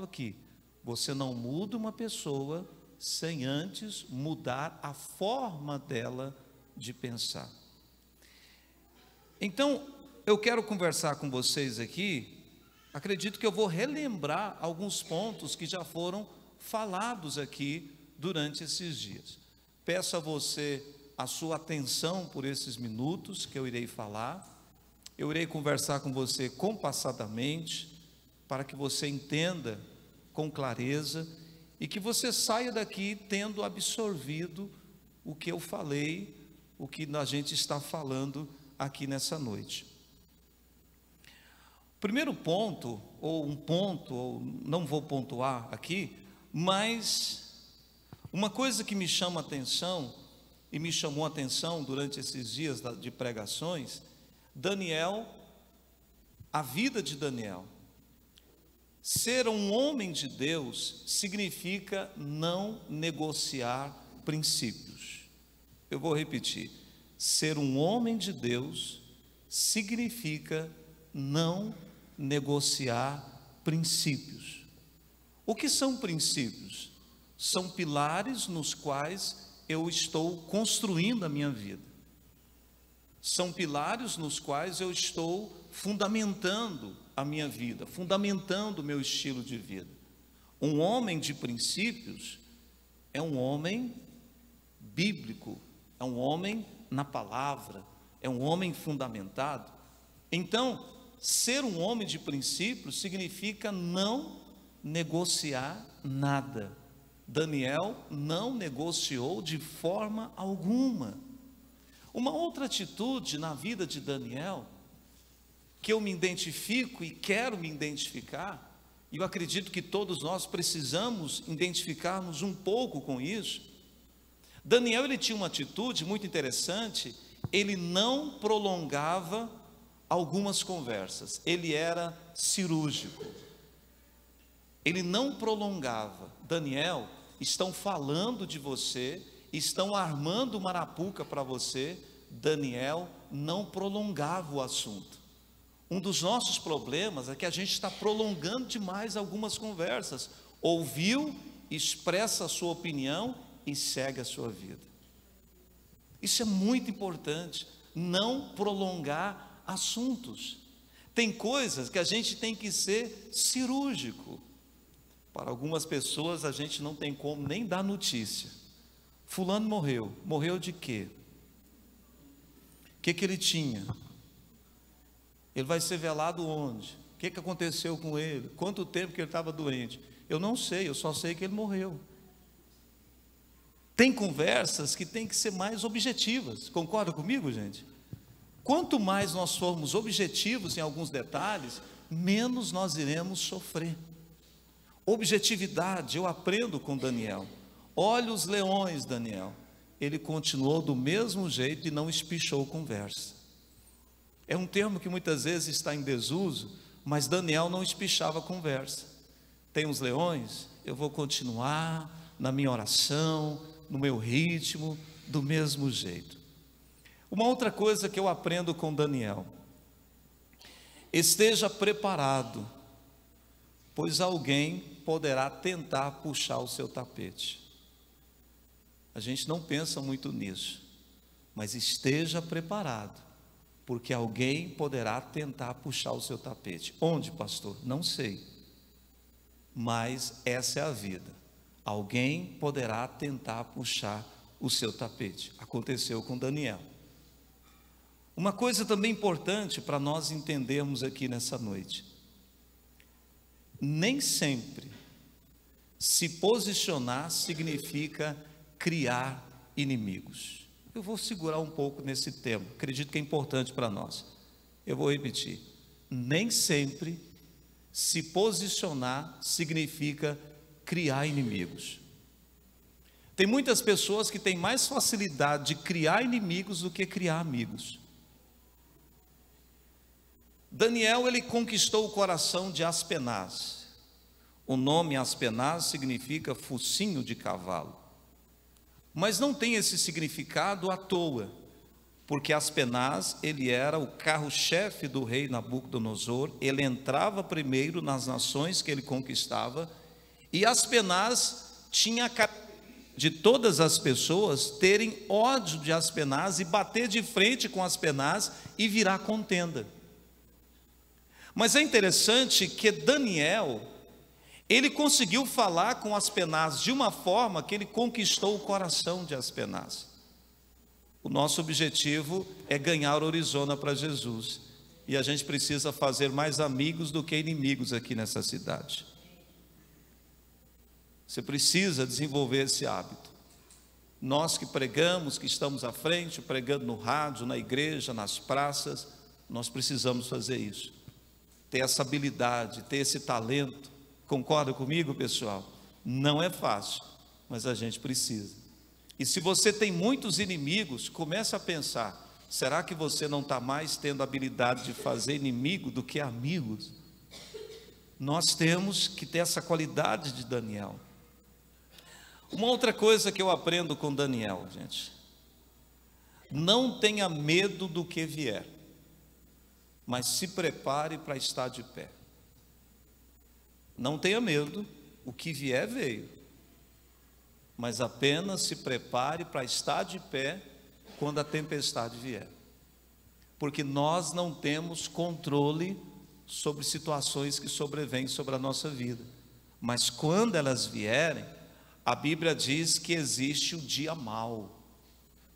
aqui, você não muda uma pessoa sem antes mudar a forma dela de pensar. Então, eu quero conversar com vocês aqui. Acredito que eu vou relembrar alguns pontos que já foram falados aqui durante esses dias. Peço a você a sua atenção por esses minutos que eu irei falar. Eu irei conversar com você compassadamente, para que você entenda com clareza e que você saia daqui tendo absorvido o que eu falei, o que a gente está falando aqui nessa noite. Primeiro ponto, ou não vou pontuar aqui, mas uma coisa que me chama a atenção, e me chamou a atenção durante esses dias de pregações, Daniel, a vida de Daniel. Ser um homem de Deus significa não negociar princípios. Eu vou repetir. Ser um homem de Deus significa não negociar princípios. O que são princípios? São pilares nos quais eu estou construindo a minha vida. São pilares nos quais eu estou fundamentando a minha vida, fundamentando o meu estilo de vida. Um homem de princípios é um homem bíblico, é um homem na palavra, é um homem fundamentado. Então, ser um homem de princípios significa não negociar nada. Daniel não negociou de forma alguma. Uma outra atitude na vida de Daniel, que eu me identifico e quero me identificar, e eu acredito que todos nós precisamos identificar-nos um pouco com isso. Daniel, ele tinha uma atitude muito interessante, ele não prolongava algumas conversas, ele era cirúrgico, ele não prolongava. Daniel, estão falando de você, estão armando uma arapuca para você. Daniel não prolongava o assunto. Um dos nossos problemas é que a gente está prolongando demais algumas conversas. Ouviu, expressa a sua opinião e segue a sua vida. Isso é muito importante, não prolongar assuntos. Tem coisas que a gente tem que ser cirúrgico. Para algumas pessoas a gente não tem como nem dar notícia. Fulano morreu. Morreu de quê? O que ele tinha? Ele vai ser velado onde? O que aconteceu com ele? Quanto tempo que ele estava doente? Eu não sei, eu só sei que ele morreu. Tem conversas que tem que ser mais objetivas. Concorda comigo, gente? Quanto mais nós formos objetivos em alguns detalhes, menos nós iremos sofrer. Objetividade, eu aprendo com Daniel. Olha os leões, Daniel. Ele continuou do mesmo jeito e não espichou conversa. É um termo que muitas vezes está em desuso, mas Daniel não espichava conversa. Tem os leões, eu vou continuar na minha oração, no meu ritmo, do mesmo jeito. Uma outra coisa que eu aprendo com Daniel: esteja preparado, pois alguém poderá tentar puxar o seu tapete. A gente não pensa muito nisso, mas esteja preparado, porque alguém poderá tentar puxar o seu tapete. Onde, pastor? Não sei, mas essa é a vida. Alguém poderá tentar puxar o seu tapete. Aconteceu com Daniel. Uma coisa também importante para nós entendermos aqui nessa noite: nem sempre se posicionar significa criar inimigos. Eu vou segurar um pouco nesse tema, acredito que é importante para nós. Eu vou repetir: nem sempre se posicionar significa criar inimigos. Tem muitas pessoas que têm mais facilidade de criar inimigos do que criar amigos. Daniel, ele conquistou o coração de Aspenaz. O nome Aspenaz significa focinho de cavalo, mas não tem esse significado à toa. porque Aspenaz, ele era o carro-chefe do rei Nabucodonosor, ele entrava primeiro nas nações que ele conquistava, e Aspenaz tinha a característica de todas as pessoas terem ódio de Aspenaz e bater de frente com Aspenaz e virar contenda. Mas é interessante que Daniel, ele conseguiu falar com Aspenaz de uma forma que ele conquistou o coração de Aspenaz. O nosso objetivo é ganhar Orizona para Jesus, e a gente precisa fazer mais amigos do que inimigos aqui nessa cidade. Você precisa desenvolver esse hábito. Nós que pregamos, que estamos à frente, pregando no rádio, na igreja, nas praças, nós precisamos fazer isso. Ter essa habilidade, ter esse talento. Concorda comigo, pessoal? Não é fácil, mas a gente precisa. E se você tem muitos inimigos, comece a pensar, será que você não está mais tendo a habilidade de fazer inimigo do que amigos? Nós temos que ter essa qualidade de Daniel. Uma outra coisa que eu aprendo com Daniel, gente, não tenha medo do que vier, mas se prepare para estar de pé. Não tenha medo, o que vier veio, mas apenas se prepare para estar de pé quando a tempestade vier, porque nós não temos controle sobre situações que sobrevêm sobre a nossa vida, mas quando elas vierem, a Bíblia diz que existe o dia mau.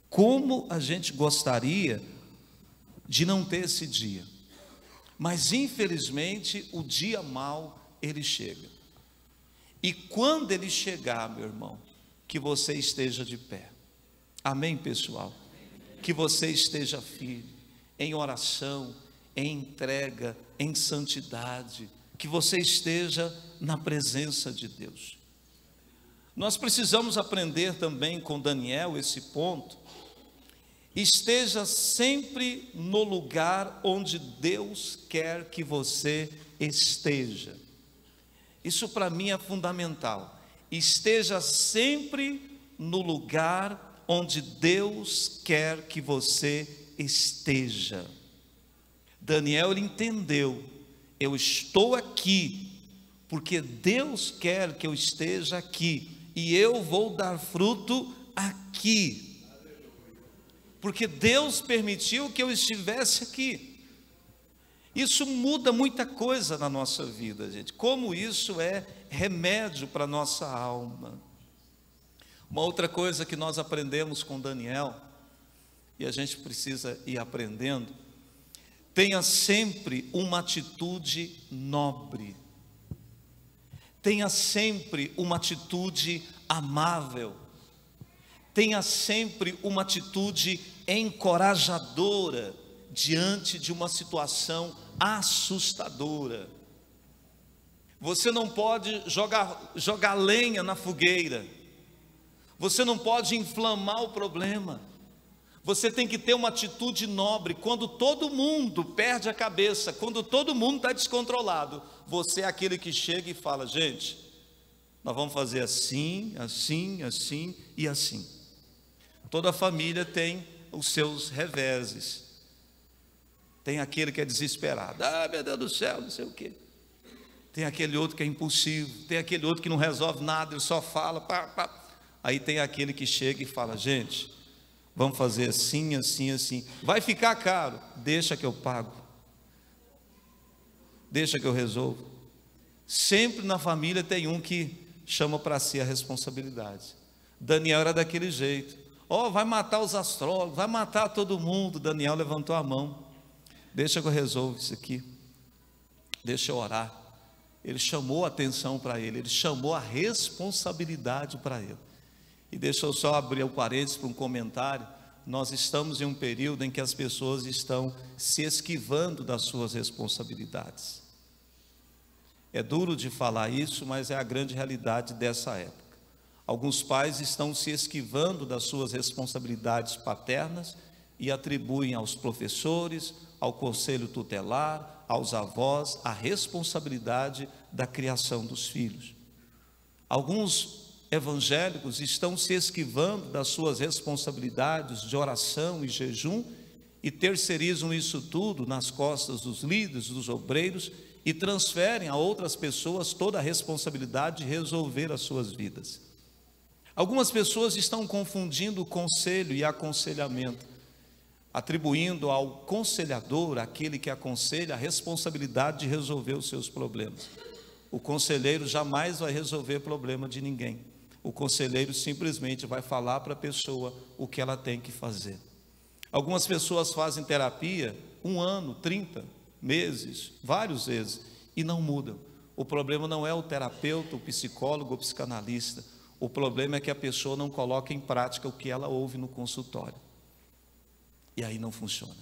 Como a gente gostaria de não ter esse dia, mas infelizmente o dia mau ele chega, e quando ele chegar, meu irmão, que você esteja de pé. Amém, pessoal? Que você esteja firme, em oração, em entrega, em santidade, que você esteja na presença de Deus. Nós precisamos aprender também com Daniel esse ponto. Esteja sempre no lugar onde Deus quer que você esteja. Isso para mim é fundamental. Esteja sempre no lugar onde Deus quer que você esteja. Daniel, ele entendeu, eu estou aqui, porque Deus quer que eu esteja aqui, e eu vou dar fruto aqui, porque Deus permitiu que eu estivesse aqui. Isso muda muita coisa na nossa vida, gente, como isso é remédio para a nossa alma. Uma outra coisa que nós aprendemos com Daniel, e a gente precisa ir aprendendo, tenha sempre uma atitude nobre, tenha sempre uma atitude amável, tenha sempre uma atitude encorajadora diante de uma situação assustadora. Você não pode jogar lenha na fogueira, você não pode inflamar o problema. Você tem que ter uma atitude nobre. Quando todo mundo perde a cabeça, quando todo mundo está descontrolado, você é aquele que chega e fala: gente, nós vamos fazer assim, assim, assim e assim. Toda família tem os seus reveses. Tem aquele que é desesperado, meu Deus do céu, não sei o quê. Tem aquele outro que é impulsivo, tem aquele outro que não resolve nada, ele só fala, pá, pá. Aí tem aquele que chega e fala: gente, vamos fazer assim, assim, assim. Vai ficar caro, deixa que eu pago, deixa que eu resolvo. Sempre na família tem um que chama para si a responsabilidade. Daniel era daquele jeito. Vai matar os astrólogos, vai matar todo mundo. Daniel levantou a mão: deixa que eu resolvo isso aqui, deixa eu orar. Ele chamou a atenção para ele, ele chamou a responsabilidade para ele. E deixa eu só abrir o parênteses para um comentário. Nós estamos em um período em que as pessoas estão se esquivando das suas responsabilidades. É duro de falar isso, mas é a grande realidade dessa época. Alguns pais estão se esquivando das suas responsabilidades paternas e atribuem aos professores, ao conselho tutelar, aos avós, a responsabilidade da criação dos filhos. Alguns evangélicos estão se esquivando das suas responsabilidades de oração e jejum e terceirizam isso tudo nas costas dos líderes, dos obreiros, e transferem a outras pessoas toda a responsabilidade de resolver as suas vidas. Algumas pessoas estão confundindo conselho e aconselhamento, atribuindo ao conselhador, aquele que aconselha, a responsabilidade de resolver os seus problemas. O conselheiro jamais vai resolver problema de ninguém. O conselheiro simplesmente vai falar para a pessoa o que ela tem que fazer. Algumas pessoas fazem terapia 1 ano, 30 meses, várias vezes, e não mudam. O problema não é o terapeuta, o psicólogo, o psicanalista. O problema é que a pessoa não coloca em prática o que ela ouve no consultório. E aí não funciona.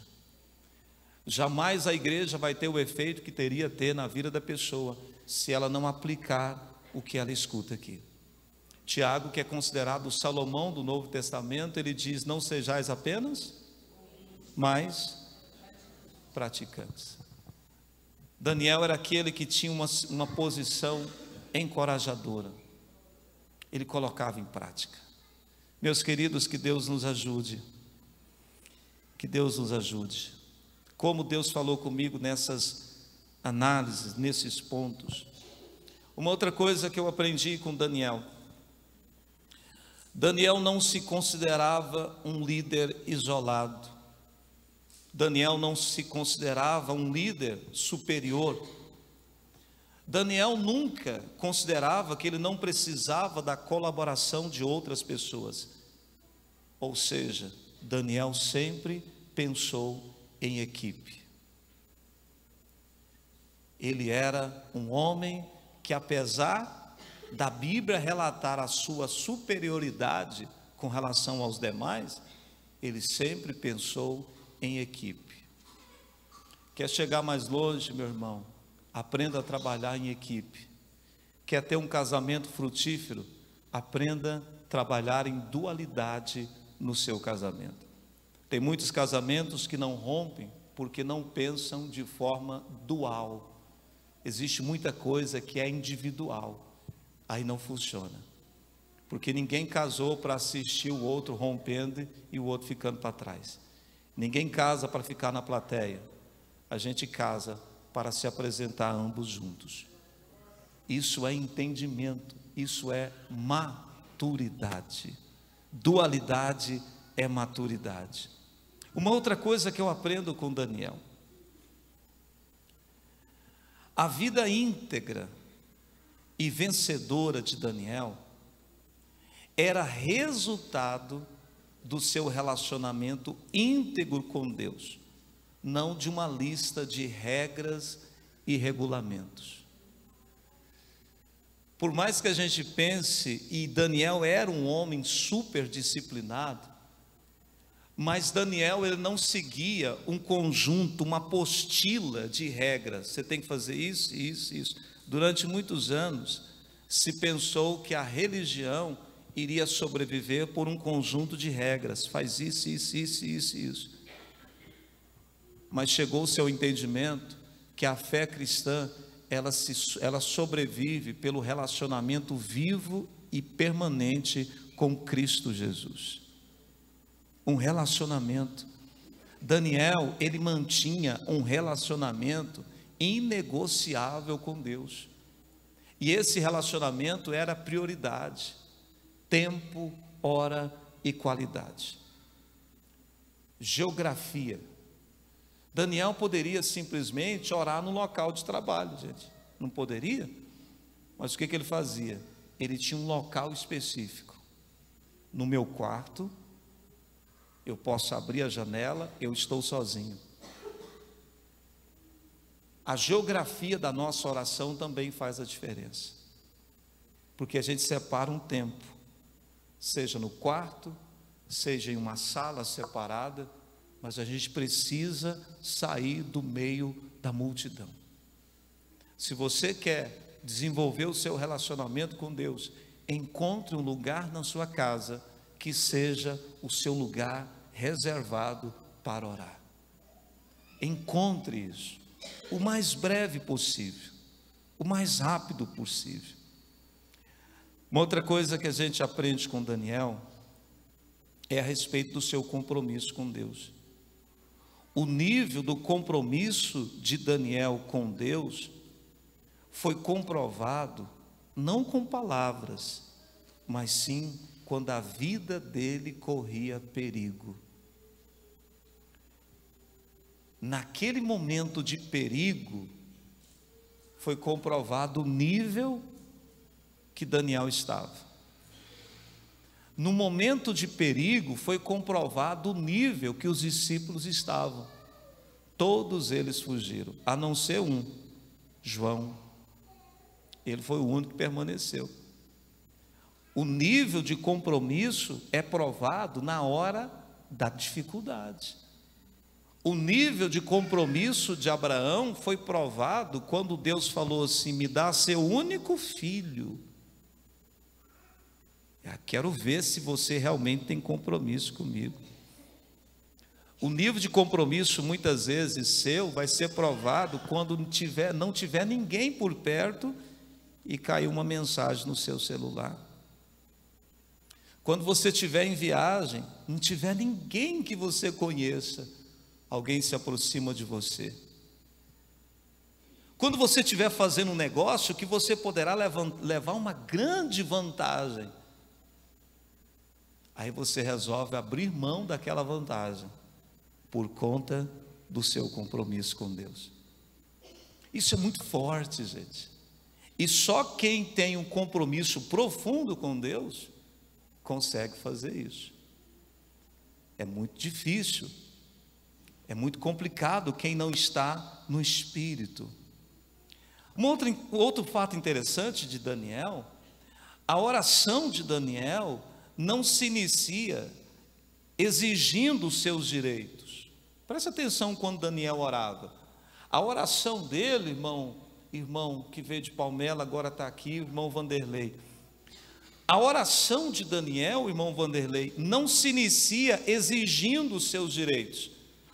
Jamais a igreja vai ter o efeito que teria ter na vida da pessoa se ela não aplicar o que ela escuta aqui. Tiago, que é considerado o Salomão do Novo Testamento, ele diz: não sejais apenas, mas praticantes. Daniel era aquele que tinha uma posição encorajadora. Ele colocava em prática. Meus queridos, que Deus nos ajude. Que Deus nos ajude. Como Deus falou comigo nessas análises, nesses pontos. Uma outra coisa que eu aprendi com Daniel. Daniel não se considerava um líder isolado. Daniel não se considerava um líder superior. Daniel nunca considerava que ele não precisava da colaboração de outras pessoas. Ou seja, Daniel sempre pensou em equipe. Ele era um homem que, apesar da Bíblia relatar a sua superioridade com relação aos demais, ele sempre pensou em equipe. Quer chegar mais longe, meu irmão? Aprenda a trabalhar em equipe. Quer ter um casamento frutífero? Aprenda a trabalhar em dualidade no seu casamento. Tem muitos casamentos que não rompem porque não pensam de forma dual. Existe muita coisa que é individual, aí não funciona, porque ninguém casou para assistir o outro rompendo e o outro ficando para trás. Ninguém casa para ficar na plateia. A gente casa para se apresentar ambos juntos. Isso é entendimento, isso é maturidade. Dualidade é maturidade. Uma outra coisa que eu aprendo com Daniel: a vida íntegra e vencedora de Daniel era resultado do seu relacionamento íntegro com Deus, não de uma lista de regras e regulamentos. Por mais que a gente pense, e Daniel era um homem super disciplinado, mas Daniel, ele não seguia um conjunto, uma apostila de regras. Você tem que fazer isso, isso, isso. Durante muitos anos se pensou que a religião iria sobreviver por um conjunto de regras. Faz isso, isso, isso, isso, isso. Mas chegou-se ao entendimento que a fé cristã, ela sobrevive pelo relacionamento vivo e permanente com Cristo Jesus. Um relacionamento. Daniel, ele mantinha um relacionamento inegociável com Deus. E esse relacionamento era prioridade. Tempo, hora e qualidade. Geografia. Daniel poderia simplesmente orar no local de trabalho, gente. Não poderia? Mas o que ele fazia? Ele tinha um local específico. No meu quarto, eu posso abrir a janela, eu estou sozinho. A geografia da nossa oração também faz a diferença. Porque a gente separa um tempo, seja no quarto, seja em uma sala separada, mas a gente precisa sair do meio da multidão. Se você quer desenvolver o seu relacionamento com Deus, encontre um lugar na sua casa que seja o seu lugar reservado para orar. Encontre isso o mais breve possível, o mais rápido possível. Uma outra coisa que a gente aprende com Daniel é a respeito do seu compromisso com Deus. o nível do compromisso de Daniel com Deus foi comprovado não com palavras, mas sim quando a vida dele corria perigo. Naquele momento de perigo, foi comprovado o nível que Daniel estava. No momento de perigo, foi comprovado o nível que os discípulos estavam. Todos eles fugiram, a não ser um, João. Ele foi o único que permaneceu. O nível de compromisso é provado na hora da dificuldade. O nível de compromisso de Abraão foi provado quando Deus falou assim: me dá seu único filho. Quero ver se você realmente tem compromisso comigo. O nível de compromisso, muitas vezes, seu, vai ser provado quando não tiver ninguém por perto e cair uma mensagem no seu celular. Quando você estiver em viagem, não tiver ninguém que você conheça, alguém se aproxima de você. Quando você estiver fazendo um negócio que você poderá levar uma grande vantagem, aí você resolve abrir mão daquela vantagem por conta do seu compromisso com Deus. Isso é muito forte, gente. E só quem tem um compromisso profundo com Deus consegue fazer isso. É muito difícil, é muito complicado quem não está no Espírito. Outro fato interessante de Daniel, a oração de Daniel não se inicia exigindo os seus direitos. Preste atenção quando Daniel orava. A oração dele, irmão que veio de Palmela, agora está aqui, irmão Vanderlei. A oração de Daniel, irmão Vanderlei, não se inicia exigindo os seus direitos,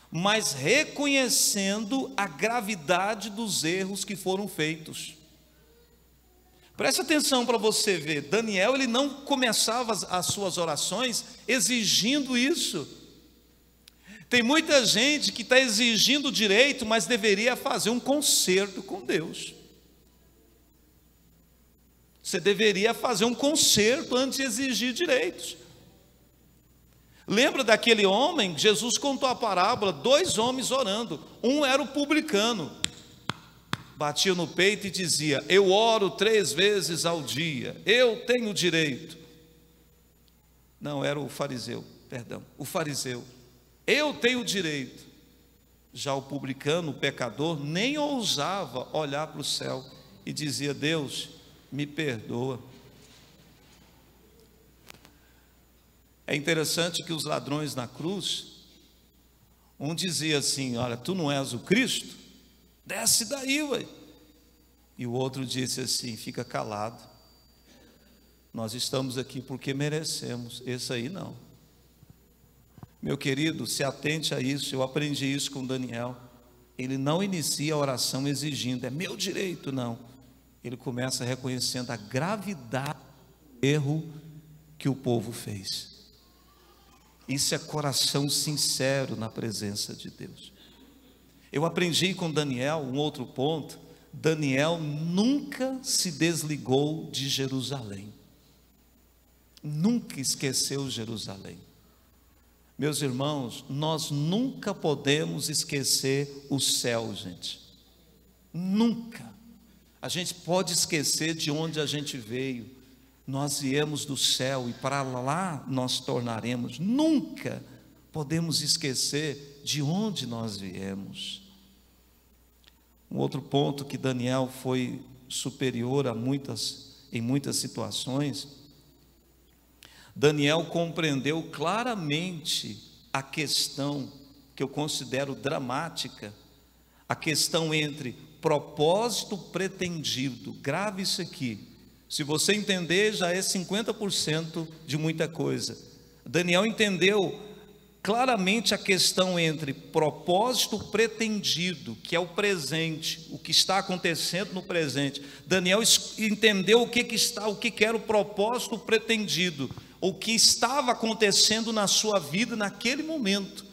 mas reconhecendo a gravidade dos erros que foram feitos. Preste atenção para você ver, Daniel, ele não começava as suas orações exigindo isso. Tem muita gente que está exigindo direito, mas deveria fazer um concerto com Deus. Você deveria fazer um concerto antes de exigir direitos. Lembra daquele homem? Jesus contou a parábola, 2 homens orando. Um era o publicano, batia no peito e dizia: eu oro 3 vezes ao dia, eu tenho direito. Não, era o fariseu, o fariseu, eu tenho direito. Já o publicano, o pecador, nem ousava olhar para o céu e dizia: Deus, me perdoa. É interessante que os ladrões na cruz, um dizia assim: olha, tu não és o Cristo? Desce daí, ué. E o outro disse assim: fica calado, nós estamos aqui porque merecemos. Esse aí não. Meu querido, se atente a isso. Eu aprendi isso com Daniel. Ele não inicia a oração exigindo: é meu direito, não. Ele começa reconhecendo a gravidade do erro que o povo fez. Isso é coração sincero na presença de Deus. Eu aprendi com Daniel um outro ponto. Daniel nunca se desligou de Jerusalém. Nunca esqueceu Jerusalém. Meus irmãos, nós nunca podemos esquecer o céu, gente. Nunca. A gente pode esquecer de onde a gente veio. Nós viemos do céu e para lá nós tornaremos. Nunca podemos esquecer de onde nós viemos. Um outro ponto que Daniel foi superior em muitas situações, Daniel compreendeu claramente a questão que eu considero dramática, a questão entre propósito pretendido. Grave isso aqui. Se você entender, já é 50% de muita coisa. Daniel entendeu claramente a questão entre propósito pretendido, que é o presente, o que está acontecendo no presente. Daniel entendeu o que era o propósito pretendido, o que estava acontecendo na sua vida naquele momento.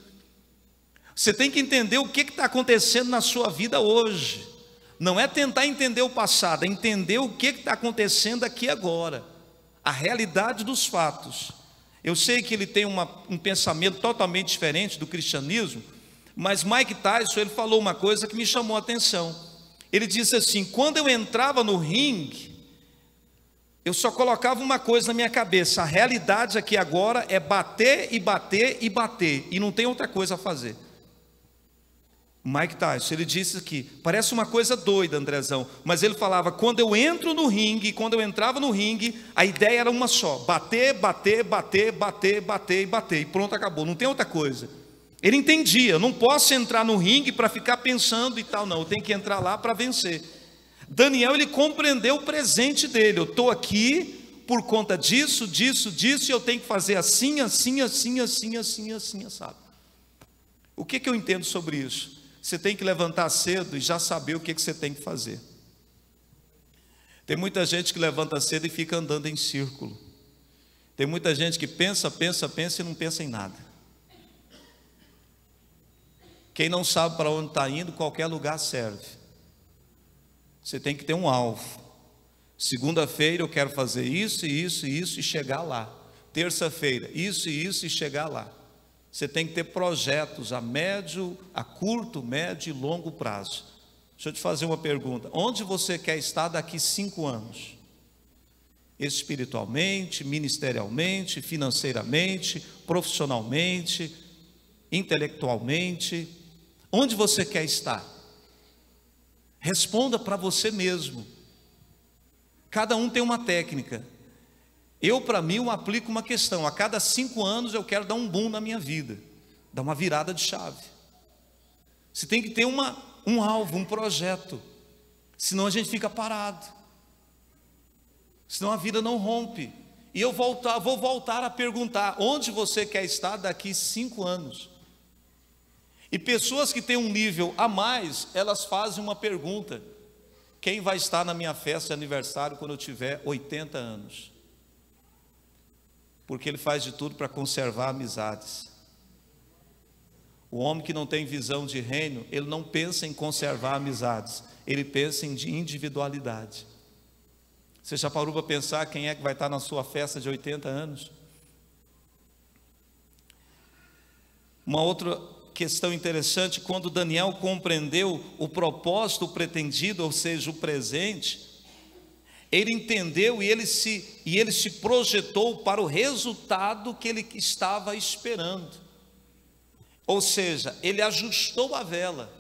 Você tem que entender o que está acontecendo na sua vida hoje. Não é tentar entender o passado, é entender o que está acontecendo aqui agora. A realidade dos fatos. Eu sei que ele tem um pensamento totalmente diferente do cristianismo, mas Mike Tyson, ele falou uma coisa que me chamou a atenção. Ele disse assim: quando eu entrava no ringue, eu só colocava uma coisa na minha cabeça: a realidade aqui agora é bater e bater e bater, e não tem outra coisa a fazer. Mike Tyson, ele disse aqui, parece uma coisa doida, Andrezão, mas ele falava: quando eu entro no ringue, quando eu entrava no ringue, a ideia era uma só: bater, bater, bater, bater, bater e bater, e pronto, acabou, não tem outra coisa. Ele entendia: eu não posso entrar no ringue para ficar pensando e tal, não, eu tenho que entrar lá para vencer. Daniel, ele compreendeu o presente dele: eu estou aqui por conta disso, disso, disso, e eu tenho que fazer assim, assim, assim, assim, assim, assim, sabe? O que eu entendo sobre isso? Você tem que levantar cedo e já saber o que você tem que fazer. Tem muita gente que levanta cedo e fica andando em círculo. Tem muita gente que pensa, pensa, pensa e não pensa em nada. Quem não sabe para onde está indo, qualquer lugar serve. Você tem que ter um alvo. Segunda-feira eu quero fazer isso, isso, isso e chegar lá. Terça-feira, isso e isso e chegar lá. Você tem que ter projetos a médio, a curto, médio e longo prazo. Deixa eu te fazer uma pergunta: onde você quer estar daqui 5 anos? Espiritualmente, ministerialmente, financeiramente, profissionalmente, intelectualmente? Onde você quer estar? Responda para você mesmo. Cada um tem uma técnica. Eu, para mim, eu aplico uma questão: a cada 5 anos eu quero dar um boom na minha vida, dar uma virada de chave. Você tem que ter um alvo, um projeto, senão a gente fica parado, senão a vida não rompe. E eu vou voltar a perguntar: onde você quer estar daqui 5 anos? E pessoas que têm um nível a mais, elas fazem uma pergunta: quem vai estar na minha festa de aniversário quando eu tiver 80 anos? Porque ele faz de tudo para conservar amizades. O homem que não tem visão de reino, ele não pensa em conservar amizades, ele pensa em individualidade. Você já parou para pensar quem é que vai estar na sua festa de 80 anos? Uma outra questão interessante: quando Daniel compreendeu o propósito pretendido, ou seja, o presente, ele entendeu e ele se projetou para o resultado que ele estava esperando. Ou seja, ele ajustou a vela.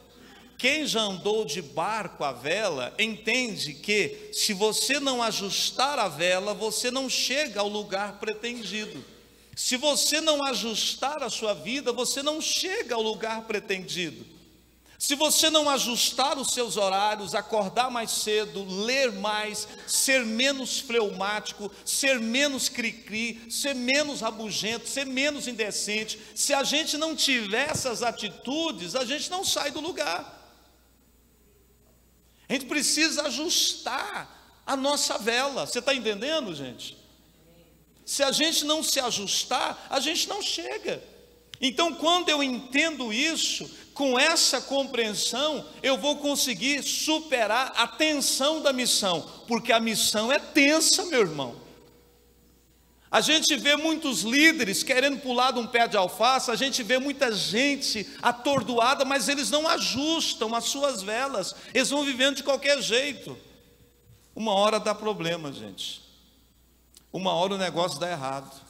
Quem já andou de barco à vela entende que se você não ajustar a vela, você não chega ao lugar pretendido. Se você não ajustar a sua vida, você não chega ao lugar pretendido. Se você não ajustar os seus horários, acordar mais cedo, ler mais, ser menos fleumático, ser menos cri-cri, ser menos rabugento, ser menos indecente, se a gente não tiver essas atitudes, a gente não sai do lugar. A gente precisa ajustar a nossa vela. Você está entendendo, gente? Se a gente não se ajustar, a gente não chega. Então, quando eu entendo isso, com essa compreensão, eu vou conseguir superar a tensão da missão, porque a missão é tensa, meu irmão. A gente vê muitos líderes querendo pular de um pé de alface, a gente vê muita gente atordoada, mas eles não ajustam as suas velas, eles vão vivendo de qualquer jeito. Uma hora dá problema, gente. Uma hora o negócio dá errado.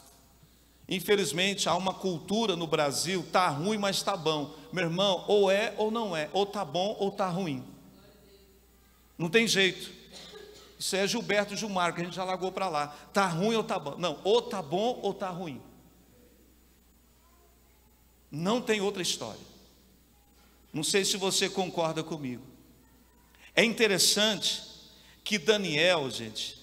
Infelizmente há uma cultura no Brasil: está ruim, mas está bom. Meu irmão, ou é ou não é, ou está bom ou está ruim. Não tem jeito. Isso é Gilberto Gilmar, que a gente já largou para lá. Está ruim ou está bom? Não, ou está bom ou está ruim. Não tem outra história. Não sei se você concorda comigo. É interessante que Daniel, gente,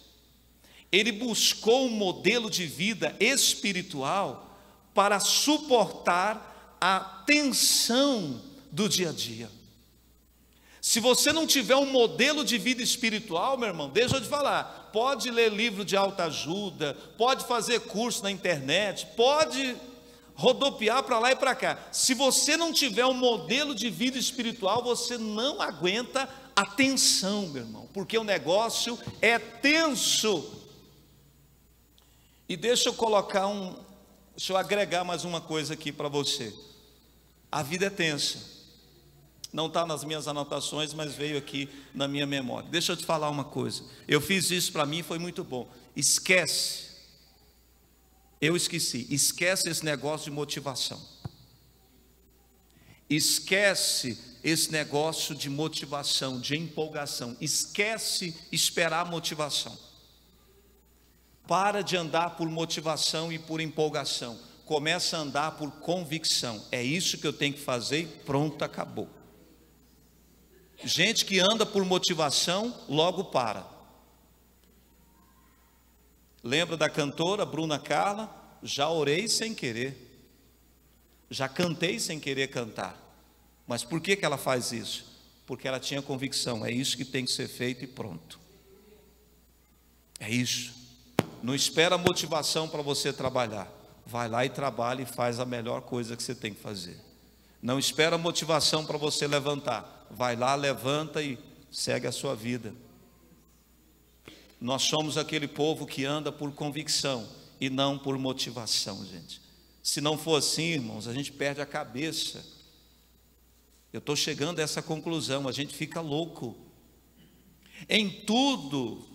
ele buscou um modelo de vida espiritual para suportar a tensão do dia a dia. Se você não tiver um modelo de vida espiritual, meu irmão, deixa eu te falar, pode ler livro de autoajuda, pode fazer curso na internet, pode rodopiar para lá e para cá. Se você não tiver um modelo de vida espiritual, você não aguenta a tensão, meu irmão, porque o negócio é tenso. E deixa eu agregar mais uma coisa aqui para você. A vida é tensa. Não está nas minhas anotações, mas veio aqui na minha memória. Deixa eu te falar uma coisa. Eu fiz isso para mim, foi muito bom. Esquece. Eu esqueci. Esquece esse negócio de motivação. Esquece esse negócio de motivação, de empolgação. Esquece esperar motivação. Para de andar por motivação e por empolgação. Começa a andar por convicção. É isso que eu tenho que fazer e pronto, acabou. Gente que anda por motivação, logo para. Lembra da cantora Bruna Carla? Já orei sem querer. Já cantei sem querer cantar. Mas por que ela faz isso? Porque ela tinha convicção. É isso que tem que ser feito e pronto. É isso. Não espera motivação para você trabalhar. Vai lá e trabalha e faz a melhor coisa que você tem que fazer. Não espera motivação para você levantar. Vai lá, levanta e segue a sua vida. Nós somos aquele povo que anda por convicção e não por motivação, gente. Se não for assim, irmãos, a gente perde a cabeça. Eu estou chegando a essa conclusão, a gente fica louco. Em tudo,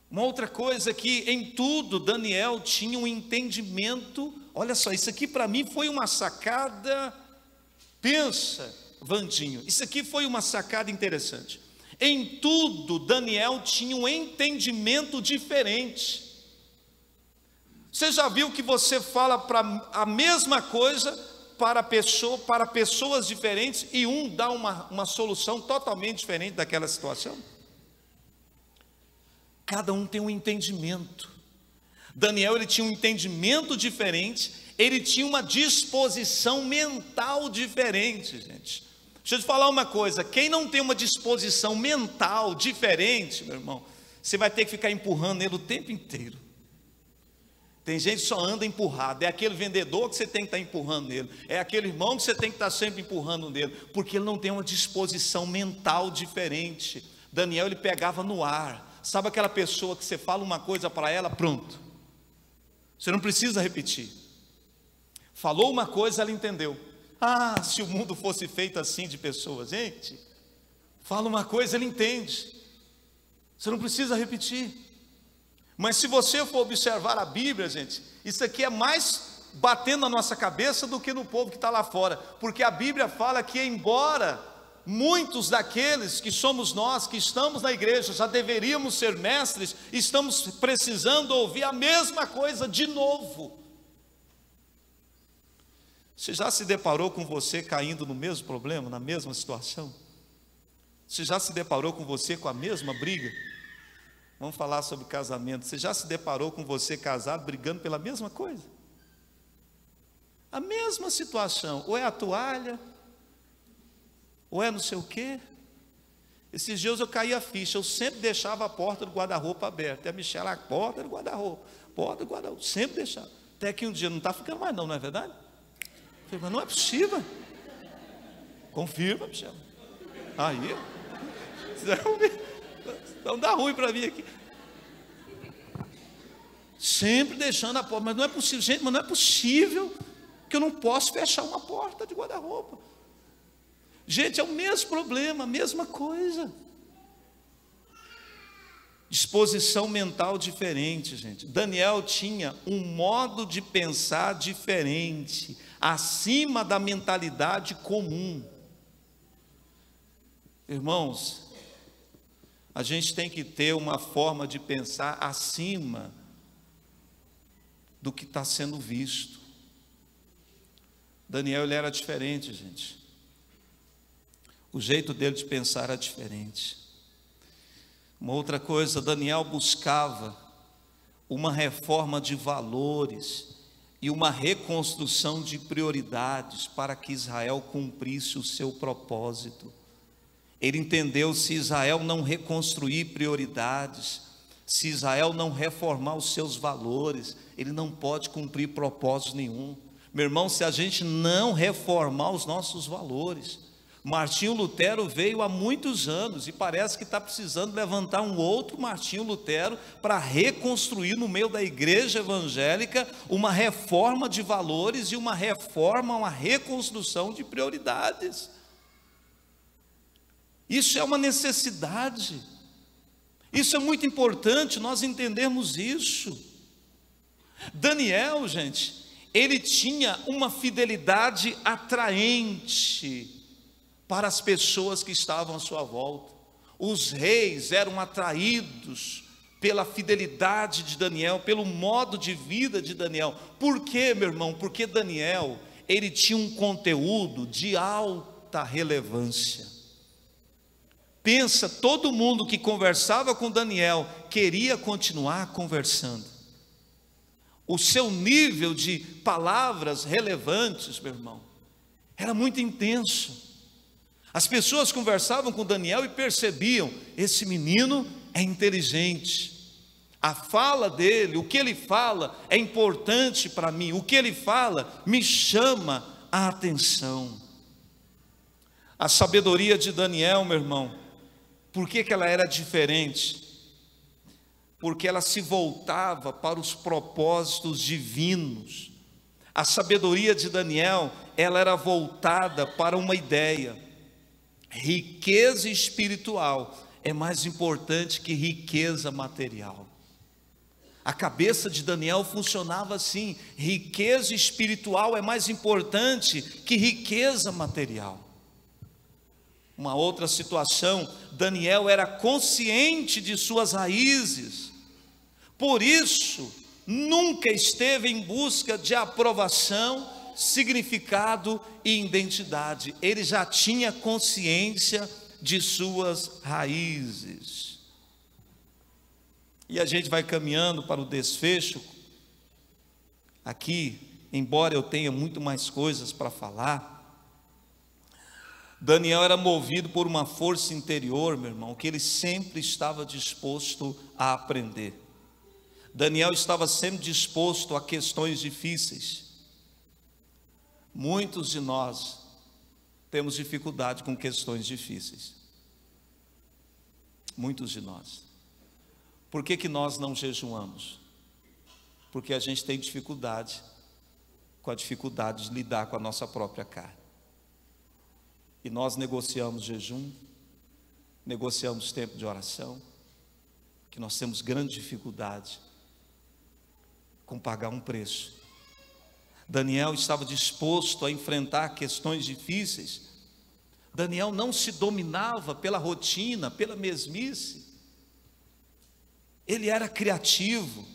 uma outra coisa que em tudo Daniel tinha um entendimento. Olha só, isso aqui para mim foi uma sacada. Pensa, Vandinho, isso aqui foi uma sacada interessante. Em tudo Daniel tinha um entendimento diferente. Você já viu que você fala para a mesma coisa para pessoas diferentes e um dá uma solução totalmente diferente daquela situação? Cada um tem um entendimento. Daniel, ele tinha um entendimento diferente, ele tinha uma disposição mental diferente, gente. Deixa eu te falar uma coisa, quem não tem uma disposição mental diferente, meu irmão, você vai ter que ficar empurrando ele o tempo inteiro. Tem gente que só anda empurrado, é aquele vendedor que você tem que estar empurrando nele, é aquele irmão que você tem que estar sempre empurrando nele, porque ele não tem uma disposição mental diferente. Daniel, ele pegava no ar. Sabe aquela pessoa que você fala uma coisa para ela, pronto, você não precisa repetir. Falou uma coisa, ela entendeu. Ah, se o mundo fosse feito assim de pessoas, gente, fala uma coisa, ele entende, você não precisa repetir. Mas se você for observar a Bíblia, gente, isso aqui é mais batendo na nossa cabeça do que no povo que está lá fora, porque a Bíblia fala que embora muitos daqueles que somos nós, que estamos na igreja, já deveríamos ser mestres, estamos precisando ouvir a mesma coisa de novo. Você já se deparou com você caindo no mesmo problema, na mesma situação? Você já se deparou com você com a mesma briga? Vamos falar sobre casamento. Você já se deparou com você casado brigando pela mesma coisa? A mesma situação, ou é a toalha, ou é não sei o quê. Esses dias eu caí a ficha, eu sempre deixava a porta do guarda-roupa aberta. E a Michelle, a porta do guarda-roupa, sempre deixava. Até que um dia, não está ficando mais não é verdade? Eu falei, mas não é possível. Confirma, Michelle. Aí, não dá ruim para mim aqui. Sempre deixando a porta, mas não é possível, gente, mas não é possível que eu não posso fechar uma porta de guarda-roupa. Gente, é o mesmo problema, a mesma coisa. Disposição mental diferente, gente. Daniel tinha um modo de pensar diferente, acima da mentalidade comum. Irmãos, a gente tem que ter uma forma de pensar acima do que está sendo visto. Daniel, ele era diferente, gente. O jeito dele de pensar era diferente. Uma outra coisa, Daniel buscava uma reforma de valores e uma reconstrução de prioridades para que Israel cumprisse o seu propósito. Ele entendeu, se Israel não reconstruir prioridades, se Israel não reformar os seus valores, ele não pode cumprir propósito nenhum. Meu irmão, se a gente não reformar os nossos valores, Martinho Lutero veio há muitos anos e parece que está precisando levantar um outro Martinho Lutero para reconstruir no meio da igreja evangélica uma reforma de valores e uma reforma, uma reconstrução de prioridades. Isso é uma necessidade. Isso é muito importante nós entendermos isso. Daniel, gente, ele tinha uma fidelidade atraente para as pessoas que estavam à sua volta. Os reis eram atraídos pela fidelidade de Daniel, pelo modo de vida de Daniel. Por quê, meu irmão? Porque Daniel, ele tinha um conteúdo de alta relevância. Pensa, todo mundo que conversava com Daniel queria continuar conversando. O seu nível de palavras relevantes, meu irmão, era muito intenso. As pessoas conversavam com Daniel e percebiam: esse menino é inteligente, a fala dele, o que ele fala é importante para mim, o que ele fala me chama a atenção. A sabedoria de Daniel, meu irmão, por que ela era diferente? Porque ela se voltava para os propósitos divinos. A sabedoria de Daniel, ela era voltada para uma ideia: riqueza espiritual é mais importante que riqueza material. A cabeça de Daniel funcionava assim: riqueza espiritual é mais importante que riqueza material. Uma outra situação, Daniel era consciente de suas raízes, por isso nunca esteve em busca de aprovação, significado e identidade. Ele já tinha consciência de suas raízes. E a gente vai caminhando para o desfecho aqui, embora eu tenha muito mais coisas para falar. Daniel era movido por uma força interior, meu irmão, que ele sempre estava disposto a aprender. Daniel estava sempre disposto a questões difíceis. Muitos de nós temos dificuldade com questões difíceis. Muitos de nós. Por que nós não jejuamos? Porque a gente tem dificuldade com a dificuldade de lidar com a nossa própria carne. E nós negociamos jejum, negociamos tempo de oração, que nós temos grande dificuldade com pagar um preço. Daniel estava disposto a enfrentar questões difíceis. Daniel não se dominava pela rotina, pela mesmice. Ele era criativo,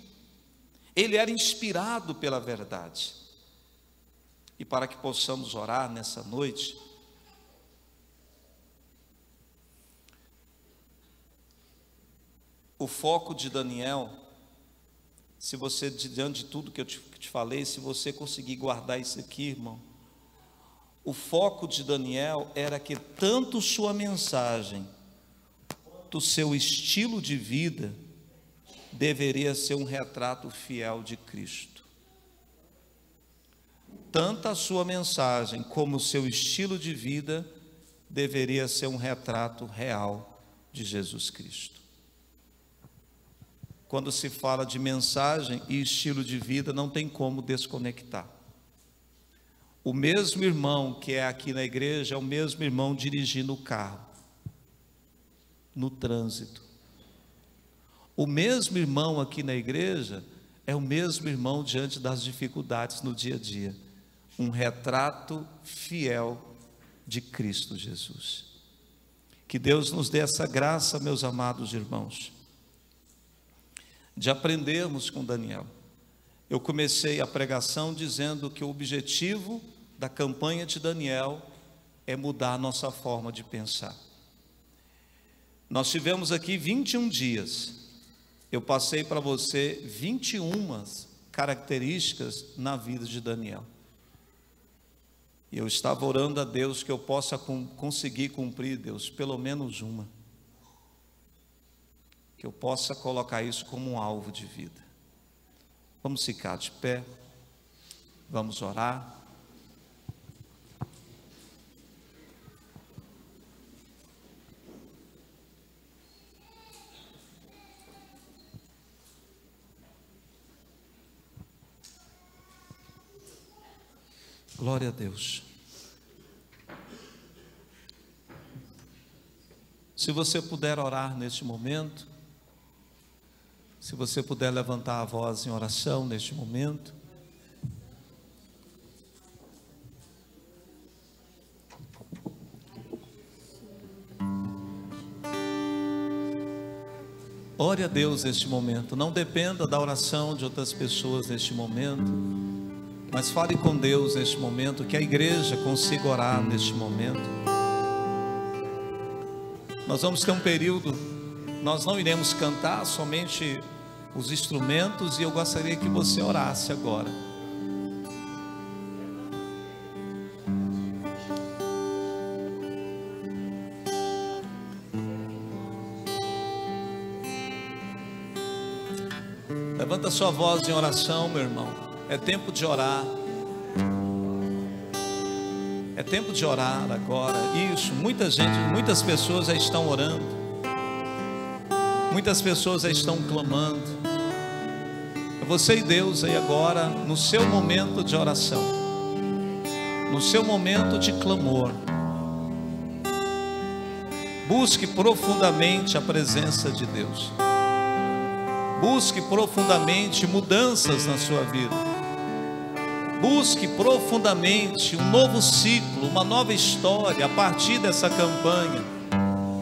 ele era inspirado pela verdade. E para que possamos orar nessa noite, o foco de Daniel, se você, diante de tudo que eu te falei, se você conseguir guardar isso aqui, irmão, o foco de Daniel era que tanto sua mensagem, quanto seu estilo de vida, deveria ser um retrato fiel de Cristo. Tanto a sua mensagem como o seu estilo de vida deveria ser um retrato real de Jesus Cristo. Quando se fala de mensagem e estilo de vida, não tem como desconectar. O mesmo irmão que é aqui na igreja é o mesmo irmão dirigindo o carro, no trânsito. O mesmo irmão aqui na igreja é o mesmo irmão diante das dificuldades no dia a dia. Um retrato fiel de Cristo Jesus. Que Deus nos dê essa graça, meus amados irmãos, de aprendermos com Daniel. Eu comecei a pregação dizendo que o objetivo da campanha de Daniel é mudar a nossa forma de pensar. Nós tivemos aqui 21 dias. Eu passei para você 21 características na vida de Daniel. E eu estava orando a Deus que eu possa conseguir cumprir, Deus, pelo menos uma. Que eu possa colocar isso como um alvo de vida. Vamos ficar de pé. Vamos orar. Glória a Deus. Se você puder orar neste momento, se você puder levantar a voz em oração neste momento, ore a Deus neste momento. Não dependa da oração de outras pessoas neste momento, mas fale com Deus neste momento, que a igreja consiga orar neste momento. Nós vamos ter um período, nós não iremos cantar, somente os instrumentos, e eu gostaria que você orasse agora. Levanta sua voz em oração, meu irmão. É tempo de orar. É tempo de orar agora. Isso, muitas pessoas já estão orando. Muitas pessoas já estão clamando. É você e Deus aí agora, no seu momento de oração, no seu momento de clamor. Busque profundamente a presença de Deus. Busque profundamente mudanças na sua vida. Busque profundamente um novo ciclo, uma nova história a partir dessa campanha.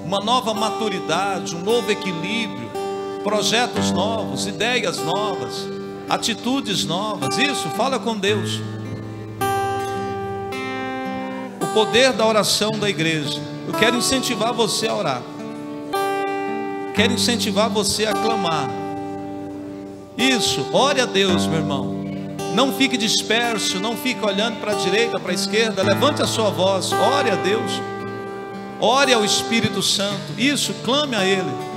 Uma nova maturidade, um novo equilíbrio, projetos novos, ideias novas, atitudes novas. Isso, fala com Deus. O poder da oração da igreja. Eu quero incentivar você a orar. Quero incentivar você a clamar. Isso, ore a Deus, meu irmão. Não fique disperso, não fique olhando para a direita, para a esquerda. Levante a sua voz, ore a Deus. Ore ao Espírito Santo. Isso, clame a Ele.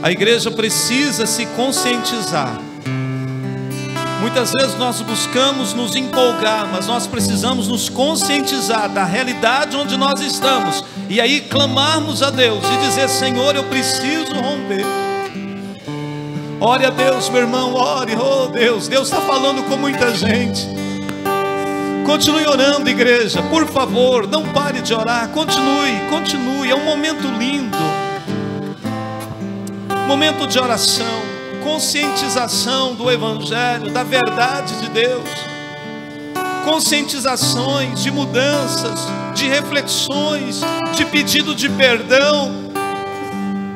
A igreja precisa se conscientizar. Muitas vezes nós buscamos nos empolgar, mas nós precisamos nos conscientizar da realidade onde nós estamos, e aí clamarmos a Deus e dizer: Senhor, eu preciso romper. Ore a Deus, meu irmão, ore. Oh Deus, Deus está falando com muita gente. Continue orando, igreja, por favor, não pare de orar. Continue, é um momento lindo. Momento de oração, conscientização do Evangelho, da verdade de Deus, conscientizações de mudanças, de reflexões, de pedido de perdão.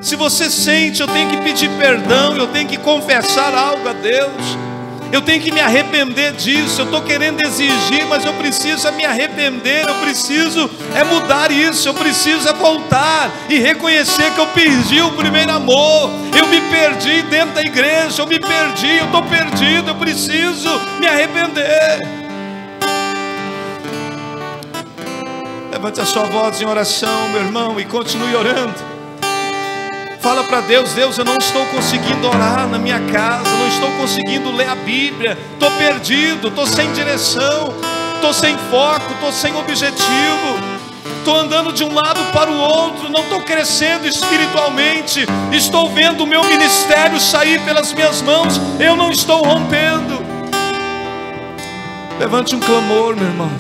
Se você sente, eu tenho que pedir perdão, eu tenho que confessar algo a Deus, eu tenho que me arrepender disso. Eu estou querendo exigir, mas eu preciso me arrepender, eu preciso mudar isso, eu preciso voltar e reconhecer que eu perdi o primeiro amor. Eu me perdi dentro da igreja, eu estou perdido, eu preciso me arrepender. Levante a sua voz em oração, meu irmão, e continue orando. Fala para Deus: Deus, eu não estou conseguindo orar na minha casa, não estou conseguindo ler a Bíblia, estou perdido, estou sem direção, estou sem foco, estou sem objetivo, estou andando de um lado para o outro, não estou crescendo espiritualmente, estou vendo o meu ministério sair pelas minhas mãos, eu não estou rompendo. Levante um clamor, meu irmão.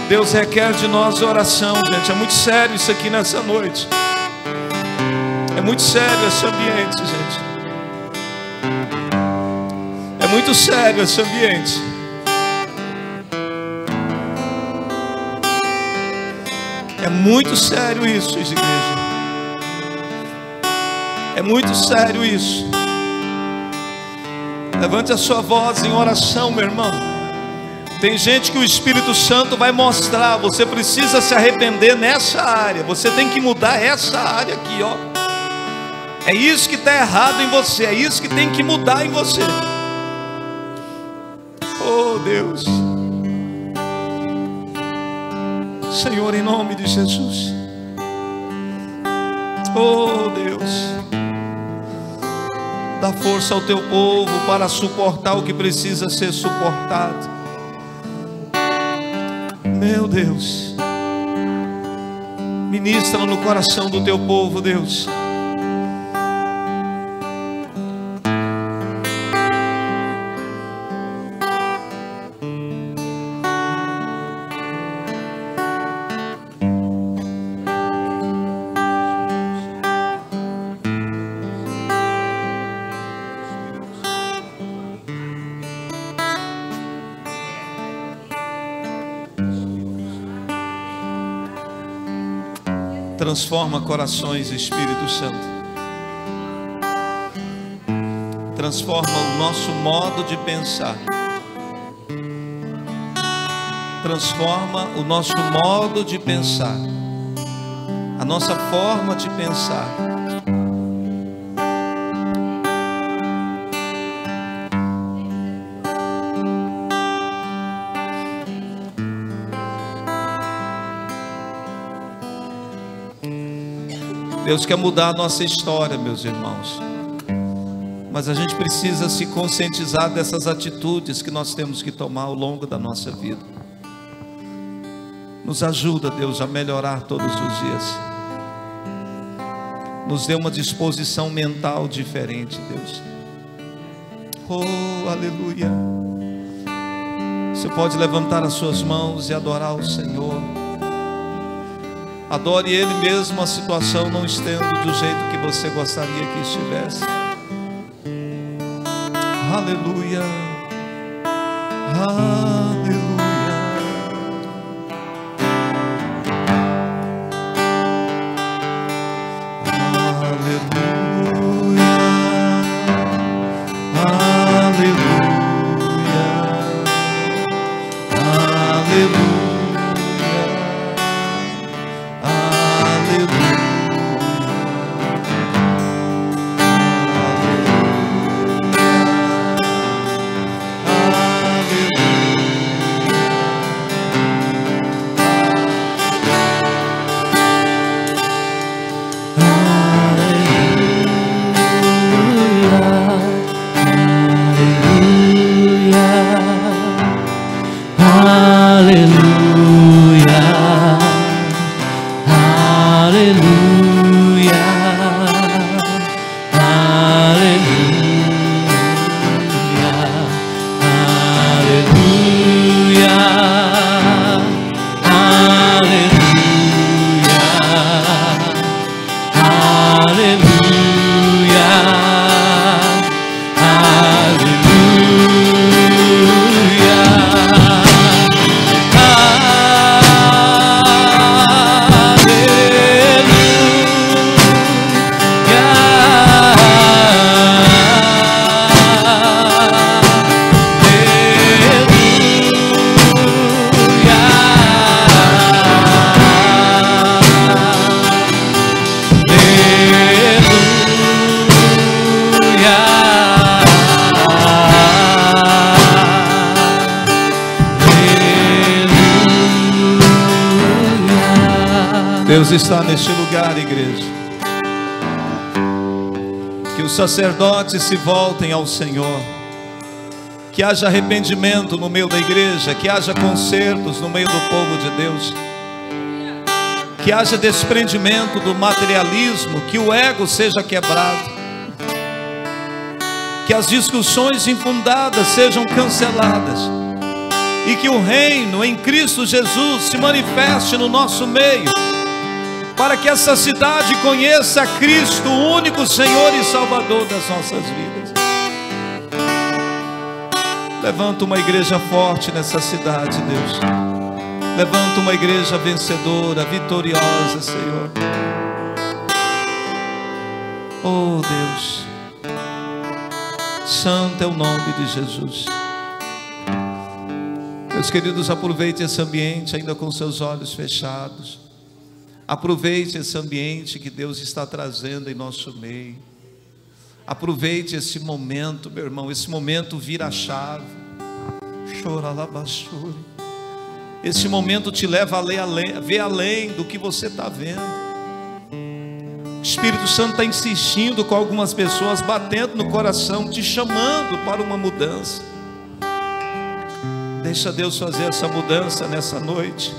Deus requer de nós oração, gente. É muito sério isso aqui nessa noite. É muito sério esse ambiente, gente. É muito sério esse ambiente. É muito sério isso, igreja. É muito sério isso. Levante a sua voz em oração, meu irmão. Tem gente que o Espírito Santo vai mostrar: você precisa se arrepender nessa área, você tem que mudar essa área aqui, ó. É isso que está errado em você, é isso que tem que mudar em você. Oh Deus, Senhor, em nome de Jesus. Oh Deus, dá força ao teu povo para suportar o que precisa ser suportado. Meu Deus, ministra no coração do teu povo, Deus. Transforma corações, Espírito Santo. Transforma o nosso modo de pensar. Transforma o nosso modo de pensar, a nossa forma de pensar. Deus quer mudar a nossa história, meus irmãos, mas a gente precisa se conscientizar dessas atitudes que nós temos que tomar ao longo da nossa vida. Nos ajuda, Deus, a melhorar todos os dias. Nos dê uma disposição mental diferente, Deus. Oh, aleluia. Você pode levantar as suas mãos e adorar o Senhor. Adore Ele mesmo a situação não estando do jeito que você gostaria que estivesse. Aleluia, aleluia. Deus está neste lugar, igreja. Que os sacerdotes se voltem ao Senhor. Que haja arrependimento no meio da igreja. Que haja concertos no meio do povo de Deus. Que haja desprendimento do materialismo. Que o ego seja quebrado. Que as discussões infundadas sejam canceladas. E que o reino em Cristo Jesus se manifeste no nosso meio, para que essa cidade conheça a Cristo, o único Senhor e Salvador das nossas vidas. Levanta uma igreja forte nessa cidade, Deus. Levanta uma igreja vencedora, vitoriosa, Senhor. Oh Deus, Santo é o nome de Jesus. Meus queridos, aproveite esse ambiente ainda com seus olhos fechados. Aproveite esse ambiente que Deus está trazendo em nosso meio. Aproveite esse momento, meu irmão. Esse momento vira a chave. Choralabassuri. Esse momento te leva a ver além do que você está vendo. O Espírito Santo está insistindo com algumas pessoas, batendo no coração, te chamando para uma mudança. Deixa Deus fazer essa mudança nessa noite.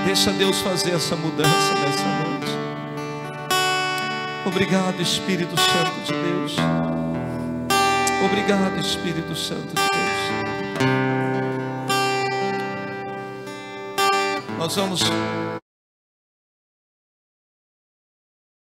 Deixa Deus fazer essa mudança nessa noite. Obrigado, Espírito Santo de Deus. Obrigado, Espírito Santo de Deus. Nós vamos